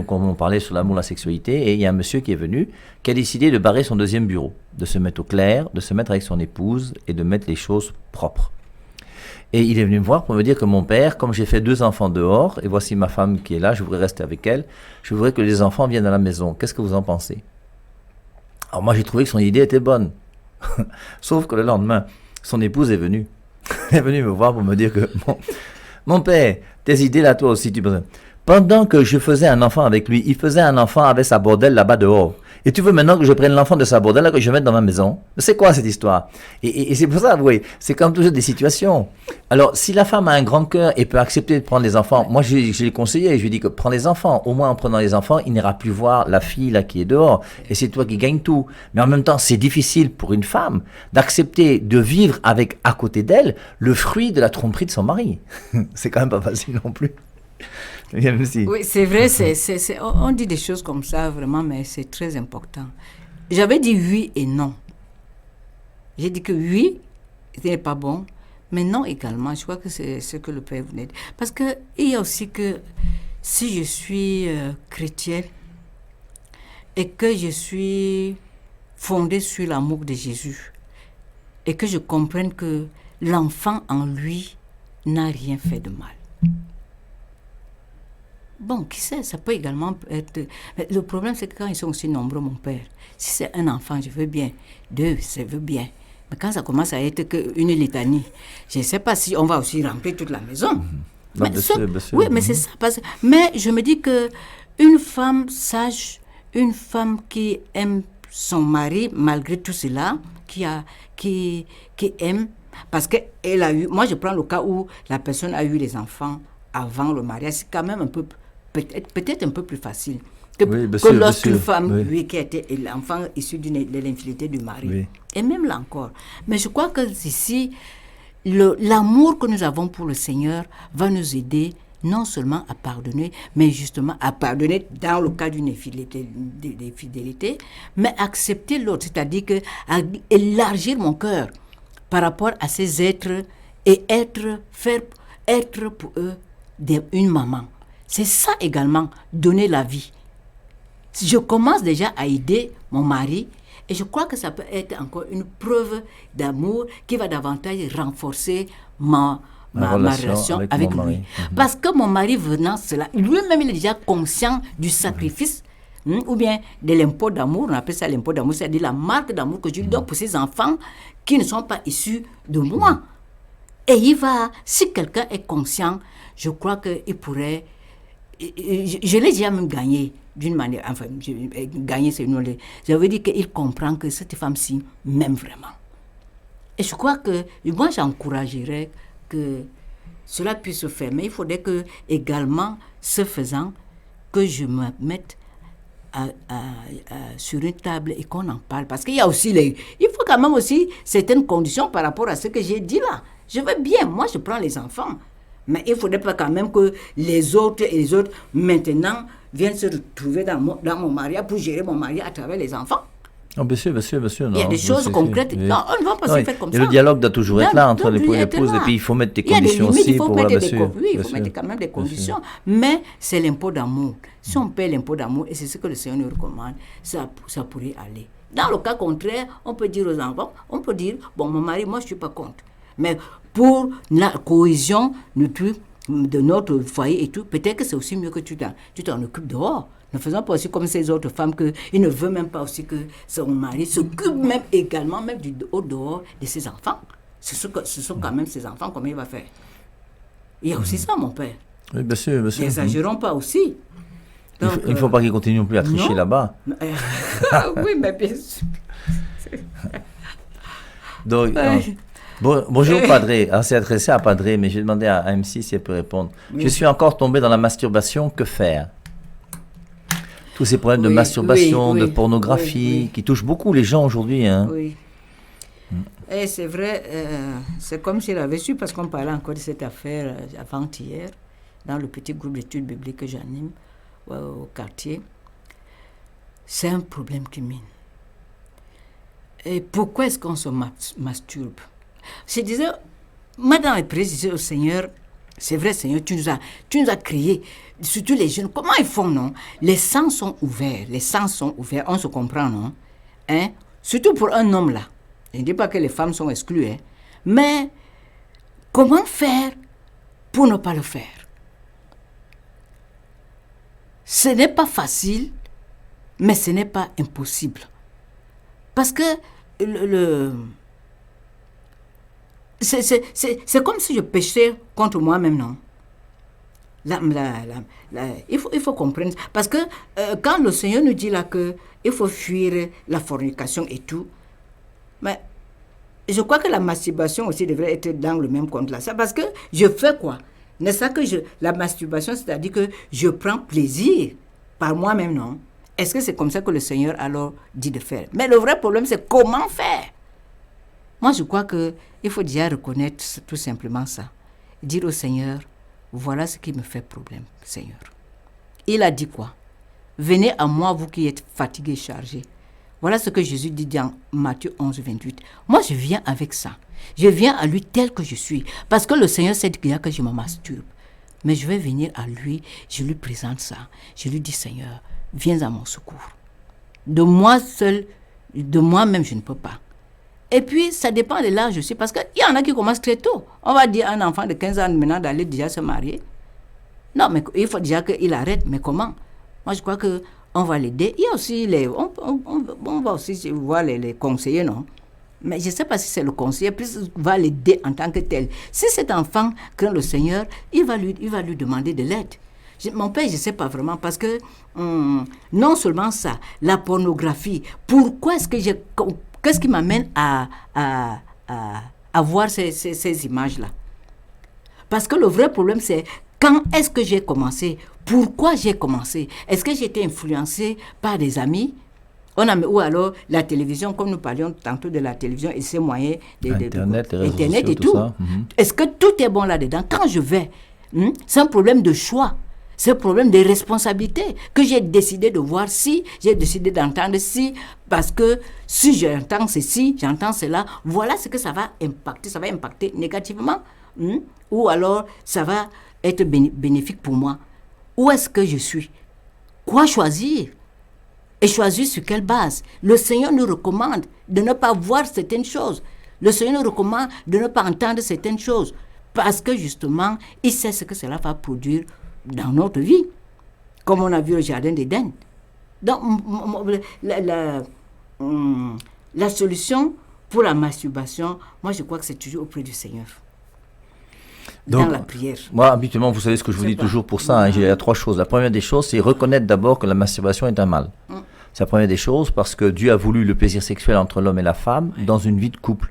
Comme on parlait sur l'amour, la sexualité, et il y a un monsieur qui est venu, qui a décidé de barrer son deuxième bureau, de se mettre au clair, de se mettre avec son épouse et de mettre les choses propres. Et il est venu me voir pour me dire que mon père, comme j'ai fait 2 enfants dehors, et voici ma femme qui est là, je voudrais rester avec elle, je voudrais que les enfants viennent à la maison. Qu'est-ce que vous en pensez? Alors moi j'ai trouvé que son idée était bonne. Sauf que le lendemain, son épouse est venue. Elle est venue me voir pour me dire que, mon père, tes idées là, toi aussi, tu peux... Pendant que je faisais un enfant avec lui, il faisait un enfant avec sa bordelle là-bas dehors. Et tu veux maintenant que je prenne l'enfant de sa bordelle et que je mette dans ma maison? C'est quoi cette histoire? Et c'est pour ça, vous voyez, c'est comme toujours des situations. Alors, si la femme a un grand cœur et peut accepter de prendre les enfants, moi je l'ai conseillé, je lui ai dit que prends les enfants. Au moins en prenant les enfants, il n'ira plus voir la fille là qui est dehors. Et c'est toi qui gagnes tout. Mais en même temps, c'est difficile pour une femme d'accepter de vivre avec, à côté d'elle, le fruit de la tromperie de son mari. C'est quand même pas facile non plus. Même si. Oui, c'est vrai, on dit des choses comme ça vraiment, mais c'est très important. J'avais dit oui et non. J'ai dit que oui, ce n'est pas bon, mais non également. Je crois que c'est ce que le Père venait de dire. Parce qu'il y a aussi que si je suis chrétienne et que je suis fondée sur l'amour de Jésus et que je comprenne que l'enfant en lui n'a rien fait de mal. Bon, qui sait, ça peut également être... Mais le problème, c'est que quand ils sont aussi nombreux, mon père, si c'est un enfant, je veux bien. 2, je veux bien. Mais quand ça commence à être qu'une litanie, je ne sais pas si on va aussi remplir toute la maison. Non, bien sûr. Oui, mais c'est ça. Mais je me dis que une femme sage, une femme qui aime son mari, malgré tout cela, qui aime, parce qu'elle a eu... Moi, je prends le cas où la personne a eu les enfants avant le mariage, c'est quand même un peu... Peut-être un peu plus facile que lorsqu'une femme, qui était l'enfant issu de l'infidélité du mari. Oui. Et même là encore. Mais je crois que ici, l'amour que nous avons pour le Seigneur va nous aider non seulement à pardonner, mais justement à pardonner dans le cas d'une infidélité, mais accepter l'autre, c'est-à-dire que à élargir mon cœur par rapport à ces êtres et être pour eux une maman. C'est ça également, donner la vie. Je commence déjà à aider mon mari et je crois que ça peut être encore une preuve d'amour qui va davantage renforcer ma relation avec lui. Parce que mon mari venant cela, lui-même il est déjà conscient du sacrifice ou bien de l'impôt d'amour, on appelle ça l'impôt d'amour, c'est-à-dire la marque d'amour que je lui donne pour ses enfants qui ne sont pas issus de moi. Et si quelqu'un est conscient, je crois qu'il pourrait... Je l'ai déjà même gagné d'une manière, enfin, gagné c'est une... Je veux dire qu'il comprend que cette femme-ci m'aime vraiment. Et je crois que, moi j'encouragerais que cela puisse se faire, mais il faudrait que, également, ce faisant, que je me mette sur une table et qu'on en parle. Parce qu'il y a aussi il faut quand même aussi certaines conditions par rapport à ce que j'ai dit là. Je veux bien, moi je prends les enfants. Mais il ne faudrait pas quand même que les autres maintenant viennent se retrouver dans mon mariage pour gérer mon mariage à travers les enfants. Oh, bien sûr. Non, il y a des choses concrètes. Non, on ne va pas se faire comme ça. Le dialogue doit toujours être là entre l'époux et l'épouse. Et puis il faut mettre des conditions aussi. Il faut mettre quand même des conditions. Mais c'est l'impôt d'amour. Si on paie l'impôt d'amour, et c'est ce que le Seigneur nous recommande, ça pourrait aller. Dans le cas contraire, on peut dire aux enfants, bon, mon mari, moi je ne suis pas contre. Mais pour la cohésion de notre foyer et tout, peut-être que c'est aussi mieux que tu t'en occupes dehors. Ne faisons pas aussi comme ces autres femmes qu'ils ne veulent même pas aussi que son mari s'occupe même également même au dehors de ses enfants. Ce sont quand même ses enfants, comment il va faire? Il y a aussi ça, mon père. Oui, bien sûr. N'exagérons pas aussi. Donc, il ne faut pas qu'ils continuent non plus à tricher là-bas. Oui, mais bien sûr. Donc... bonjour Padré, c'est adressé à Padré, mais j'ai demandé à MC si elle peut répondre. Oui. Je suis encore tombé dans la masturbation, que faire? Tous ces problèmes de masturbation, de pornographie, qui touchent beaucoup les gens aujourd'hui. Hein. Oui. Et c'est vrai, c'est comme si j'avais su, parce qu'on parlait encore de cette affaire avant-hier, dans le petit groupe d'études bibliques que j'anime au quartier. C'est un problème qui mine. Et pourquoi est-ce qu'on se masturbe? Je disais, madame la présidente, au Seigneur, c'est vrai Seigneur, tu nous as créés, surtout les jeunes, comment ils font, non? Les sens sont ouverts, on se comprend, non? Hein? Surtout pour un homme là, je ne dis pas que les femmes sont exclues, hein? Mais comment faire pour ne pas le faire? Ce n'est pas facile, mais ce n'est pas impossible. Parce que c'est comme si je péchais contre moi-même, non? il faut comprendre. Parce que quand le Seigneur nous dit là qu'il faut fuir la fornication et tout, mais je crois que la masturbation aussi devrait être dans le même compte là. C'est parce que je fais quoi? N'est-ce pas que la masturbation, c'est-à-dire que je prends plaisir par moi-même, non? Est-ce que c'est comme ça que le Seigneur alors dit de faire? Mais le vrai problème, c'est comment faire? Moi, je crois qu'il faut déjà reconnaître tout simplement ça. Dire au Seigneur, voilà ce qui me fait problème, Seigneur. Il a dit quoi? Venez à moi, vous qui êtes fatigués et chargés. Voilà ce que Jésus dit dans Matthieu 11, 28. Moi, je viens avec ça. Je viens à lui tel que je suis. Parce que le Seigneur sait qu'il y a que je me masturbe. Mais je vais venir à lui, je lui présente ça. Je lui dis, Seigneur, viens à mon secours. De moi seul, de moi-même, je ne peux pas. Et puis, ça dépend de l'âge aussi. Parce qu'il y en a qui commencent très tôt. On va dire à un enfant de 15 ans maintenant d'aller déjà se marier. Non, mais il faut déjà qu'il arrête. Mais comment? Moi, je crois qu'on va l'aider. Il y a aussi on va aussi voir les conseillers, non? Mais je ne sais pas si c'est le conseiller, plus va l'aider en tant que tel. Si cet enfant craint le Seigneur, il va lui demander de l'aide. Mon père, je ne sais pas vraiment, parce que non seulement ça, la pornographie, pourquoi est-ce que qu'est-ce qui m'amène à voir ces images-là? Parce que le vrai problème, c'est quand est-ce que j'ai commencé? Pourquoi j'ai commencé? Est-ce que j'ai été influencée par des amis? Ou alors la télévision, comme nous parlions tantôt de la télévision et ses moyens Internet, et tout. Ça. Est-ce que tout est bon là-dedans? Quand je vais, c'est un problème de choix. C'est un problème de responsabilité que j'ai décidé de voir si, j'ai décidé d'entendre si, parce que si j'entends ceci, j'entends cela, voilà ce que ça va impacter négativement, ou alors ça va être bénéfique pour moi. Où est-ce que je suis? Quoi choisir? Et choisir sur quelle base? Le Seigneur nous recommande de ne pas voir certaines choses. Le Seigneur nous recommande de ne pas entendre certaines choses. Parce que justement, il sait ce que cela va produire dans notre vie. Comme on a vu au Jardin d'Éden. Donc, la solution pour la masturbation, moi je crois que c'est toujours auprès du Seigneur. Donc, dans la prière. Moi, habituellement, vous savez ce que je vous dis toujours pour ça. Il y a trois choses. La première des choses, c'est reconnaître d'abord que la masturbation est un mal. C'est la première des choses parce que Dieu a voulu le plaisir sexuel entre l'homme et la femme dans une vie de couple.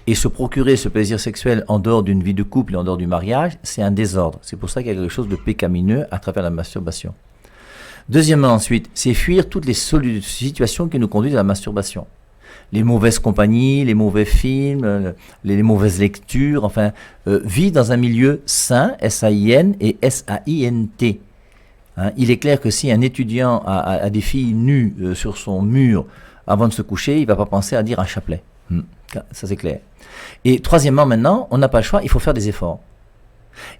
Et se procurer ce plaisir sexuel en dehors d'une vie de couple et en dehors du mariage, c'est un désordre. C'est pour ça qu'il y a quelque chose de pécamineux à travers la masturbation. Deuxièmement, ensuite, c'est fuir toutes les situations qui nous conduisent à la masturbation. Les mauvaises compagnies, les mauvais films, les mauvaises lectures, enfin, vivre dans un milieu sain, S-A-I-N et S-A-I-N-T. Hein, il est clair que si un étudiant a des filles nues sur son mur avant de se coucher, il ne va pas penser à dire un chapelet. Ça c'est clair. Et troisièmement, maintenant, on n'a pas le choix, il faut faire des efforts.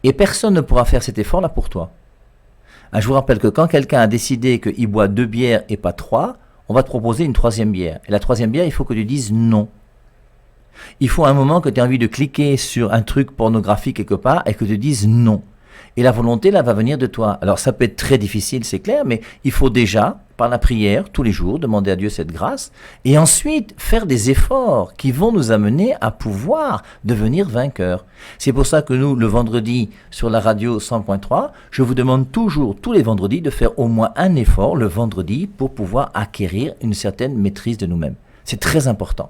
Et personne ne pourra faire cet effort-là pour toi. Je vous rappelle que quand quelqu'un a décidé qu'il boit 2 bières et pas 3, on va te proposer une 3e bière. Et la 3e bière, il faut que tu dises non. Il faut un moment que tu aies envie de cliquer sur un truc pornographique quelque part et que tu dises non. Et la volonté, là, va venir de toi. Alors, ça peut être très difficile, c'est clair, mais il faut déjà, par la prière, tous les jours, demander à Dieu cette grâce, et ensuite faire des efforts qui vont nous amener à pouvoir devenir vainqueurs. C'est pour ça que nous, le vendredi, sur la radio 100.3, je vous demande toujours, tous les vendredis, de faire au moins un effort le vendredi pour pouvoir acquérir une certaine maîtrise de nous-mêmes. C'est très important.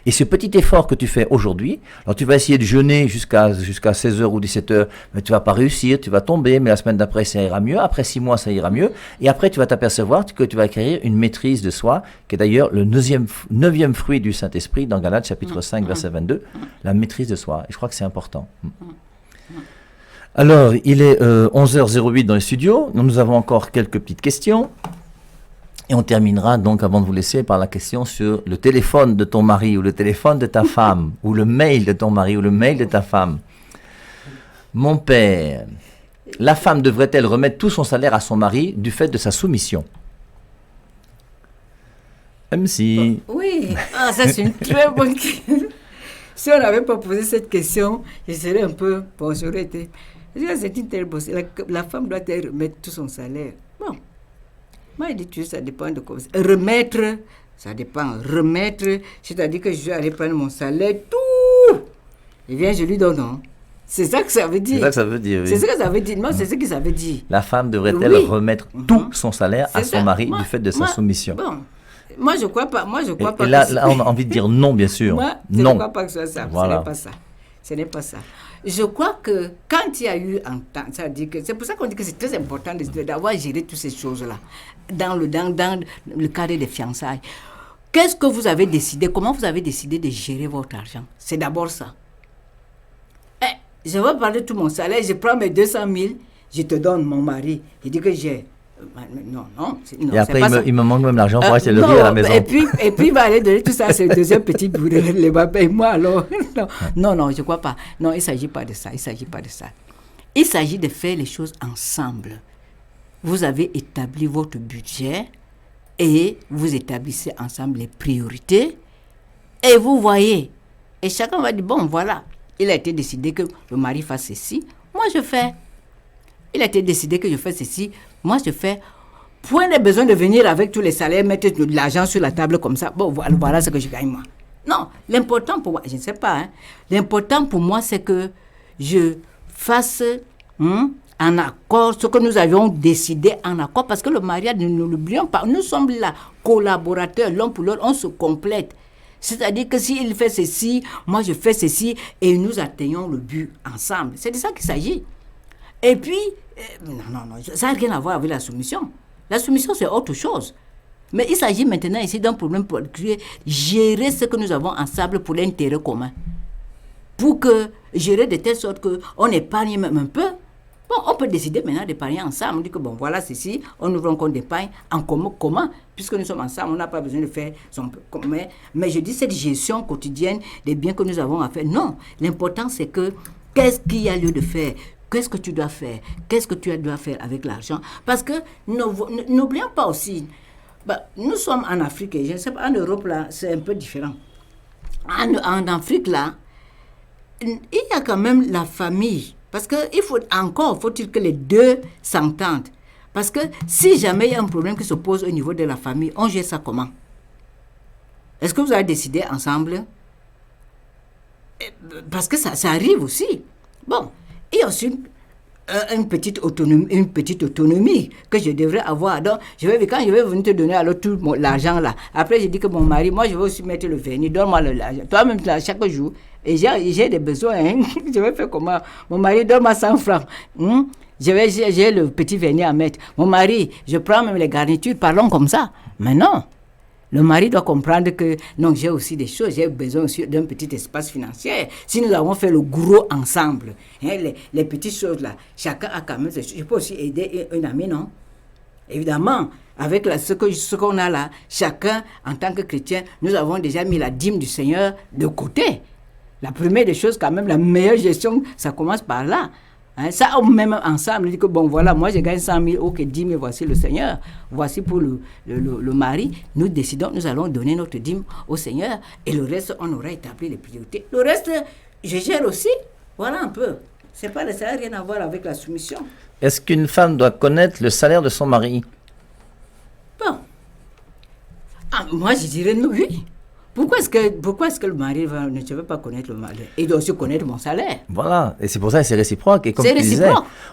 Et ce petit effort que tu fais aujourd'hui, alors tu vas essayer de jeûner jusqu'à 16h ou 17h, mais tu vas pas réussir, tu vas tomber, mais la semaine d'après ça ira mieux, après 6 mois ça ira mieux, et après tu vas t'apercevoir que tu vas acquérir une maîtrise de soi, qui est d'ailleurs le 9e fruit du Saint-Esprit dans Galates chapitre 5 verset 22, la maîtrise de soi, et je crois que c'est important. Alors, il est 11h08 dans les studios, nous avons encore quelques petites questions. Et on terminera donc, avant de vous laisser, par la question sur le téléphone de ton mari ou le téléphone de ta femme, ou le mail de ton mari ou le mail de ta femme. Mon père, la femme devrait-elle remettre tout son salaire à son mari du fait de sa soumission? MC. Oui, ça c'est une très bonne question. Si on n'avait pas posé cette question, je serais un peu... Bon, j'aurais été... C'est une telle bonne... La femme doit-elle remettre tout son salaire? Bon. Moi, je dis, ça dépend de quoi. Remettre, ça dépend. Remettre, c'est-à-dire que je vais aller prendre mon salaire, tout. Et bien, je lui donne, non. C'est ça que ça veut dire. C'est ça que ça veut dire, oui. C'est ce que ça veut dire. Moi, c'est ce que ça veut dire. La femme devrait-elle remettre tout son salaire à son mari Moi, du fait de sa soumission? Bon, moi, je crois pas. Et là, on a envie de dire non, bien sûr. Moi, je non. ne crois pas que ce soit ça. Voilà. Ce n'est pas ça. Ce n'est pas ça. Je crois que quand il y a eu un temps, ça dit que c'est pour ça qu'on dit que c'est très important d'avoir géré toutes ces choses-là dans le cadre des fiançailles. Qu'est-ce que vous avez décidé? Comment vous avez décidé de gérer votre argent? C'est d'abord ça. Je vais parler de tout mon salaire, je prends mes 200 000, je te donne mon mari. Il dit que j'ai... Non, et après, il me manque même l'argent pour acheter le riz à la maison. Et puis, il va aller donner tout ça, c'est le deuxième petit bout de les va payer moi alors. Non, je ne crois pas. Non, il ne s'agit pas de ça. Il s'agit de faire les choses ensemble. Vous avez établi votre budget et vous établissez ensemble les priorités et vous voyez. Et chacun va dire, bon, voilà, il a été décidé que le mari fasse ceci, moi je fais. Il a été décidé que je fais ceci, moi je fais. Point de besoin de venir avec tous les salaires, mettre de l'argent sur la table comme ça. Bon, voilà ce que je gagne moi. Non, l'important pour moi, je ne sais pas, l'important pour moi c'est que je fasse en accord ce que nous avions décidé en accord, parce que le mariage, ne l'oublions pas, nous sommes là, collaborateurs, l'un pour l'autre, on se complète. C'est-à-dire que s'il fait ceci, moi je fais ceci, et nous atteignons le but ensemble. C'est de ça qu'il s'agit. Et puis, non, ça n'a rien à voir avec la soumission. La soumission, c'est autre chose. Mais il s'agit maintenant ici d'un problème pour gérer ce que nous avons ensemble pour l'intérêt commun. Pour que gérer de telle sorte qu'on épargne même un peu. Bon, on peut décider maintenant d'épargner ensemble. On dit que bon, voilà ceci, on ouvre un compte d'épargne en commun. Puisque nous sommes ensemble, on n'a pas besoin de faire son... Mais je dis cette gestion quotidienne des biens que nous avons à faire. Non, l'important c'est que qu'est-ce qu'il y a lieu de faire? Qu'est-ce que tu dois faire? Qu'est-ce que tu dois faire avec l'argent? Parce que n'oublions pas aussi, nous sommes en Afrique, je ne sais pas, en Europe là, c'est un peu différent. En Afrique là, il y a quand même la famille. Parce qu'il faut-il que les deux s'entendent. Parce que si jamais il y a un problème qui se pose au niveau de la famille, on gère ça comment? Est-ce que vous avez décidé ensemble? Parce que ça arrive aussi. Bon, il y a aussi une petite autonomie que je devrais avoir. Donc, quand je vais venir te donner alors tout l'argent là, après je dis que mon mari, moi je vais aussi mettre le vernis, donne-moi l'argent. Toi-même là, chaque jour, et j'ai des besoins, je vais faire comment? Mon mari, donne-moi 100 francs. J'ai le petit vernis à mettre. Mon mari, je prends même les garnitures, parlons comme ça. Mais non. Le mari doit comprendre que non, j'ai aussi des choses, j'ai besoin aussi d'un petit espace financier. Si nous avons fait le gros ensemble, les petites choses là, chacun a quand même des choses. Je peux aussi aider un ami, non? Évidemment, avec ce qu'on a là, chacun, en tant que chrétien, nous avons déjà mis la dîme du Seigneur de côté. La première des choses, quand même, la meilleure gestion, ça commence par là. Ça, même ensemble, on dit que bon, voilà, moi je gagne 100 000, ok, 10 000, voici le Seigneur, voici pour le mari. Nous décidons, nous allons donner notre dîme au Seigneur, et le reste, on aura établi les priorités. Le reste, je gère aussi, voilà un peu. Ça n'a rien à voir avec la soumission. Est-ce qu'une femme doit connaître le salaire de son mari? Bon. Moi, je dirais non, oui. Pourquoi est-ce que le mari ne veut pas connaître le mari? Il doit aussi connaître mon salaire. Voilà, et c'est pour ça que c'est réciproque. Et comme tu disais,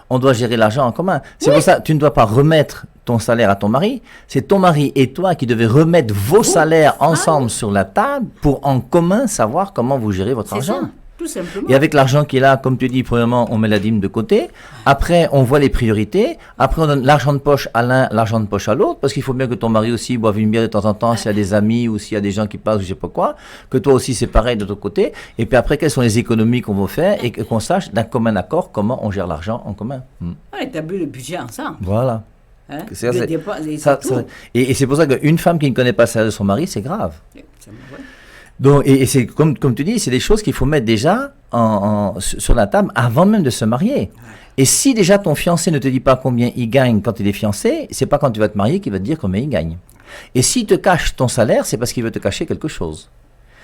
on doit gérer l'argent en commun. C'est pour ça que tu ne dois pas remettre ton salaire à ton mari. C'est ton mari et toi qui devez remettre vos salaires ensemble sur la table pour en commun savoir comment vous gérez votre argent. Ça. Tout simplement. Et avec l'argent qui est là, comme tu dis, premièrement, on met la dîme de côté. Après, on voit les priorités. Après, on donne l'argent de poche à l'un, l'argent de poche à l'autre. Parce qu'il faut bien que ton mari aussi boive une bière de temps en temps, s'il y a des amis ou s'il y a des gens qui passent ou je sais pas quoi. Que toi aussi, c'est pareil de ton côté. Et puis après, quelles sont les économies qu'on va faire et qu'on sache d'un commun accord comment on gère l'argent en commun. On établit le budget ensemble. Voilà. Et c'est pour ça qu'une femme qui ne connaît pas le salaire de son mari, c'est grave. Donc, et c'est comme tu dis, c'est des choses qu'il faut mettre déjà sur la table avant même de se marier. Et si déjà ton fiancé ne te dit pas combien il gagne quand il est fiancé, c'est pas quand tu vas te marier qu'il va te dire combien il gagne. Et s'il te cache ton salaire, c'est parce qu'il veut te cacher quelque chose.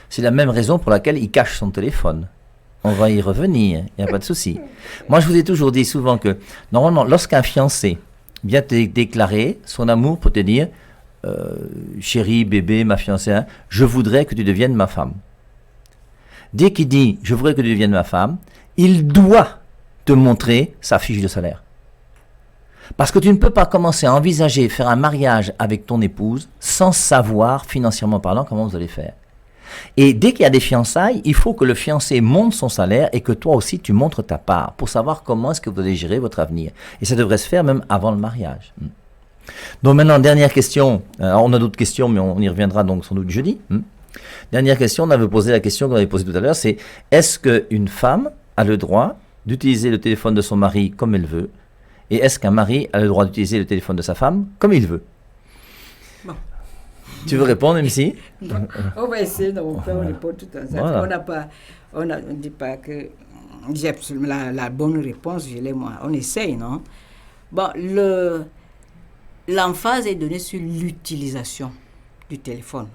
C'est la même raison pour laquelle il cache son téléphone. On va y revenir, il n'y a pas de souci. Moi, je vous ai toujours dit souvent que, normalement, lorsqu'un fiancé vient te déclarer son amour pour te dire chérie, bébé, ma fiancée, je voudrais que tu deviennes ma femme. Dès qu'il dit je voudrais que tu deviennes ma femme, il doit te montrer sa fiche de salaire. Parce que tu ne peux pas commencer à envisager faire un mariage avec ton épouse sans savoir, financièrement parlant, comment vous allez faire. Et dès qu'il y a des fiançailles, il faut que le fiancé monte son salaire et que toi aussi tu montres ta part pour savoir comment est-ce que vous allez gérer votre avenir. Et ça devrait se faire même avant le mariage. Donc maintenant, dernière question. Alors, on a d'autres questions, mais on y reviendra donc sans doute jeudi. Dernière question, on avait posé la question qu'on avait posée tout à l'heure, c'est est-ce qu'une femme a le droit d'utiliser le téléphone de son mari comme elle veut? Et est-ce qu'un mari a le droit d'utiliser le téléphone de sa femme comme il veut? Bon. Tu veux répondre, MC? On va essayer, on répond tout à ça. Voilà. On ne dit pas que j'ai absolument la bonne réponse, je l'ai moi. On essaye, non? Bon, l'emphase est donnée sur l'utilisation du téléphone.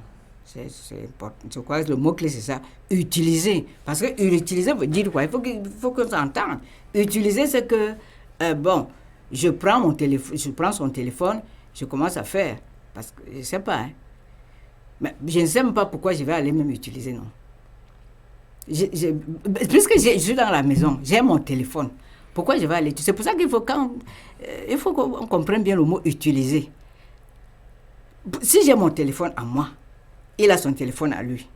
C'est important. Je crois que le mot-clé, c'est ça. Utiliser. Parce que utiliser veut dire quoi? Il faut qu'on s'entende. Utiliser, c'est que, je prends son téléphone, je commence à faire. Parce que je ne sais pas. Mais je ne sais même pas pourquoi je vais aller même utiliser, non. Puisque je suis dans la maison, j'ai mon téléphone. Pourquoi je vais aller? C'est pour ça qu'il faut qu'on comprenne bien le mot utiliser. Si j'ai mon téléphone à moi, il a son téléphone à lui.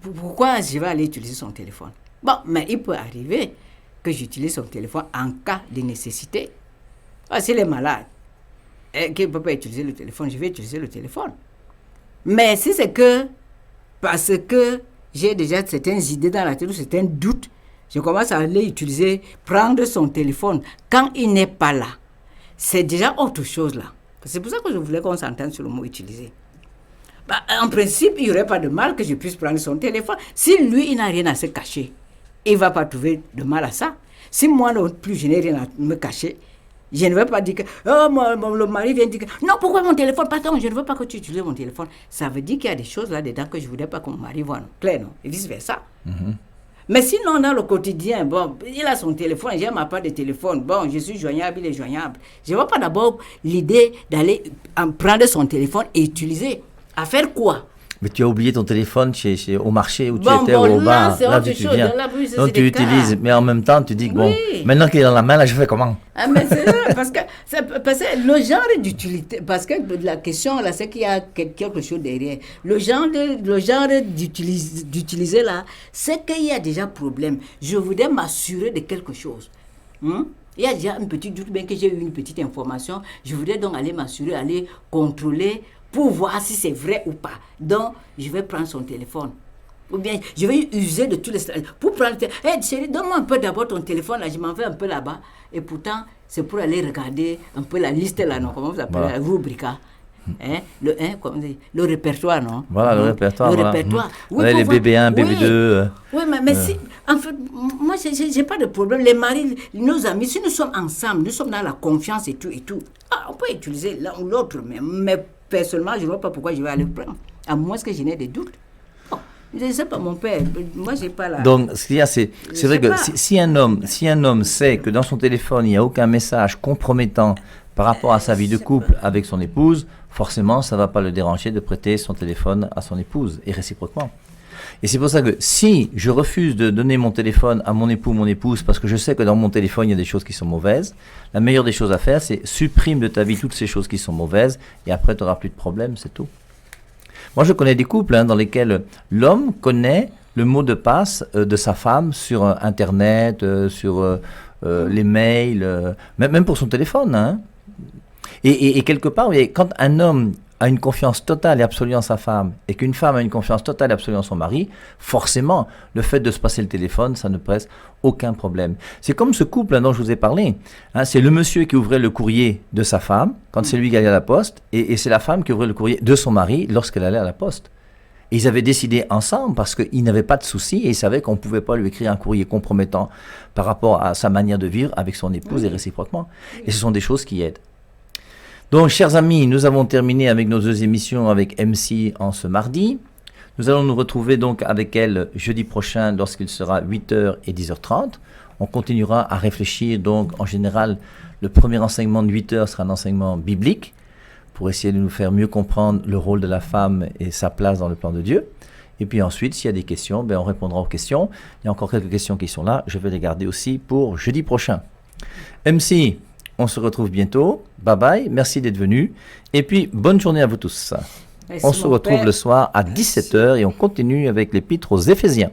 Pourquoi je vais aller utiliser son téléphone? Bon, mais il peut arriver que j'utilise son téléphone en cas de nécessité. S'il est malade et qu'il ne peut pas utiliser le téléphone, je vais utiliser le téléphone. Mais si c'est que parce que j'ai déjà certaines idées dans la tête ou certains doutes, je commence à aller utiliser, prendre son téléphone quand il n'est pas là. C'est déjà autre chose là. C'est pour ça que je voulais qu'on s'entende sur le mot utiliser. En principe, il n'y aurait pas de mal que je puisse prendre son téléphone. Si lui, il n'a rien à se cacher, il ne va pas trouver de mal à ça. Si moi non plus, je n'ai rien à me cacher, je ne vais pas dire que le mari vient dire que non, pourquoi mon téléphone? Pardon, je ne veux pas que tu utilises mon téléphone. Ça veut dire qu'il y a des choses là-dedans que je ne voudrais pas que mon mari voit. Clair, non? Et vice-versa. Mais sinon, dans le quotidien, il a son téléphone, j'ai ma part de téléphone, je suis joignable, il est joignable. Je ne vois pas d'abord l'idée d'aller prendre son téléphone et utiliser. À faire quoi? Mais tu as oublié ton téléphone au marché où tu étais au bar. Là, tu viens. Donc tu utilises, mais en même temps, tu dis que oui. Maintenant qu'il est dans la main, là, je fais comment? Mais c'est ça, parce que le genre d'utilité, parce que la question, là, c'est qu'il y a quelque chose derrière. Le genre d'utiliser, là, c'est qu'il y a déjà problème. Je voudrais m'assurer de quelque chose. Il y a déjà une petite doute, bien que j'ai eu une petite information. Je voudrais donc aller m'assurer, aller contrôler pour voir si c'est vrai ou pas. Donc, je vais prendre son téléphone. Ou bien, je vais user de tous les... Pour prendre le téléphone. Hey, chérie, donne-moi un peu d'abord ton téléphone, là, je m'en vais un peu là-bas. Et pourtant, c'est pour aller regarder un peu la liste, là, non? Comment vous appelez la rubrique, le répertoire, non? Voilà, le répertoire. Le répertoire. Oui, les BB1, BB2. Oui, mais si... En fait, moi, j'ai pas de problème. Les maris, nos amis, si nous sommes ensemble, nous sommes dans la confiance et tout. On peut utiliser l'un ou l'autre, mais personnellement, je ne vois pas pourquoi je vais aller le prendre. À moins que je n'ai des doutes. Je ne sais pas, mon père. Moi, je n'ai pas la... Donc, ce qu'il y a, c'est vrai que si un homme sait que dans son téléphone, il n'y a aucun message compromettant par rapport à sa vie de couple avec son épouse, forcément, ça ne va pas le déranger de prêter son téléphone à son épouse, et réciproquement. Et c'est pour ça que si je refuse de donner mon téléphone à mon époux ou mon épouse parce que je sais que dans mon téléphone, il y a des choses qui sont mauvaises, la meilleure des choses à faire, c'est supprime de ta vie toutes ces choses qui sont mauvaises et après, tu n'auras plus de problème, c'est tout. Moi, je connais des couples dans lesquels l'homme connaît le mot de passe de sa femme sur Internet, sur les mails, même pour son téléphone. Et quelque part, quand un homme a une confiance totale et absolue en sa femme et qu'une femme a une confiance totale et absolue en son mari, forcément, le fait de se passer le téléphone, ça ne pose aucun problème. C'est comme ce couple dont je vous ai parlé. C'est le monsieur qui ouvrait le courrier de sa femme quand c'est lui qui allait à la poste et c'est la femme qui ouvrait le courrier de son mari lorsqu'elle allait à la poste. Et ils avaient décidé ensemble parce qu'ils n'avaient pas de soucis et ils savaient qu'on ne pouvait pas lui écrire un courrier compromettant par rapport à sa manière de vivre avec son épouse et réciproquement. Et ce sont des choses qui aident. Donc, chers amis, nous avons terminé avec nos 2 émissions avec MC en ce mardi. Nous allons nous retrouver donc avec elle jeudi prochain lorsqu'il sera 8h et 10h30. On continuera à réfléchir. Donc, en général, le premier enseignement de 8h sera un enseignement biblique pour essayer de nous faire mieux comprendre le rôle de la femme et sa place dans le plan de Dieu. Et puis ensuite, s'il y a des questions, on répondra aux questions. Il y a encore quelques questions qui sont là. Je vais les garder aussi pour jeudi prochain. MC, on se retrouve bientôt. Bye bye. Merci d'être venu. Et puis, bonne journée à vous tous. Merci, On se retrouve le soir à 17h et on continue avec l'épître aux Éphésiens.